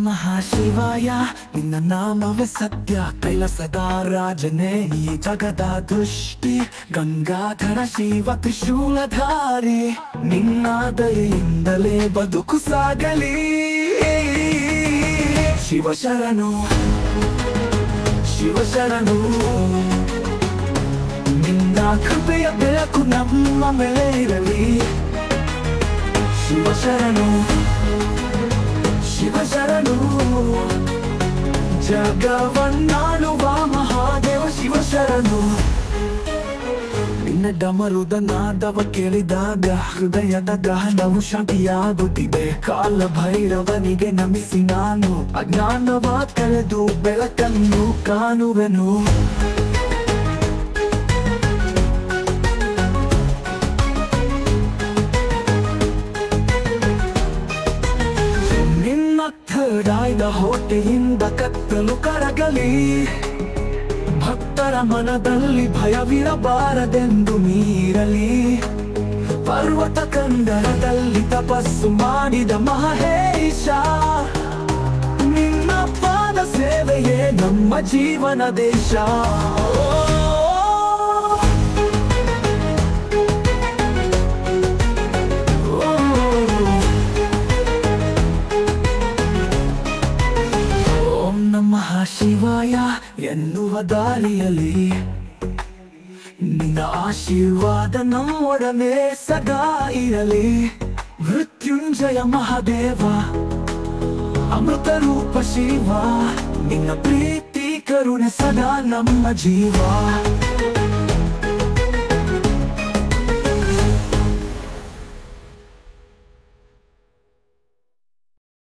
ನಮಃ ಶಿವಾಯ ನಿನ್ನ ನಾಮವೇ ಸತ್ಯ ಕೈಲಾಸದ ರಾಜನೇ ಈ ಜಗದ ದೃಷ್ಟಿ ಗಂಗಾಧರ ಶಿವ ತ್ರಿಶೂಲಧಾರಿ ನಿನ್ನ ದಯೆಯಿಂದಲೇ ಬದುಕು ಸಾಗಲಿ ಶಿವಶರಣು ಶಿವಶರಣು ನಿನ್ನ ಕೃಪೆಯ ಬೆಳಕು ನಮ್ಮ ಮೇಲೆ ಇರಲಿ ಶಿವಶರಣು ಶಿವಶರಣು ಜಗವನ್ನಾಳುವ ಮಹಾದೇವ ಶಿವಶರಣು ನಿನ್ನ ಡಮರುದ ನಾದವ ಕೇಳಿದಾಗ ಹೃದಯದ ದಹನವು ಶಾಂತಿಯಾಗುತ್ತಿದೆ ಕಾಲ ಭೈರವನಿಗೆ ನಮಿಸಿ ನಾನು ಅಜ್ಞಾನವ ಕಳೆದು ಬೆಳಕನ್ನು ಕಾಣುವೆನು ಥರ್ಡಾಯ್ದ ಹೊಟ್ಟೆಯಿಂದ ಕತ್ತಲು ಕರಗಲಿ ಭಕ್ತರ ಮನದಲ್ಲಿ ಭಯವಿರಬಾರದೆಂದು ಮೀರಲಿ ಪರ್ವತ ಕಂದರದಲ್ಲಿ ತಪಸ್ಸು ಮಾಡಿದ ಮಹೇಶ ನಿನ್ನ ಪಾದ ಸೇವೆಯೇ ನಮ್ಮ ಜೀವನ ದೇಶ ಶಿವಾಯ ಎನ್ನುವ ದಾರಿಯಲ್ಲಿ ನಿನ್ನ ಆಶೀರ್ವಾದ ನಮ್ಮೊಡನೆ ಸದಾ ಇರಲಿ ಮೃತ್ಯುಂಜಯ ಮಹಾದೇವ ಅಮೃತ ರೂಪ ಶಿವ ನಿನ್ನ ಪ್ರೀತಿ ಕರುಣೆ ಸದಾ ನಮ್ಮ ಜೀವ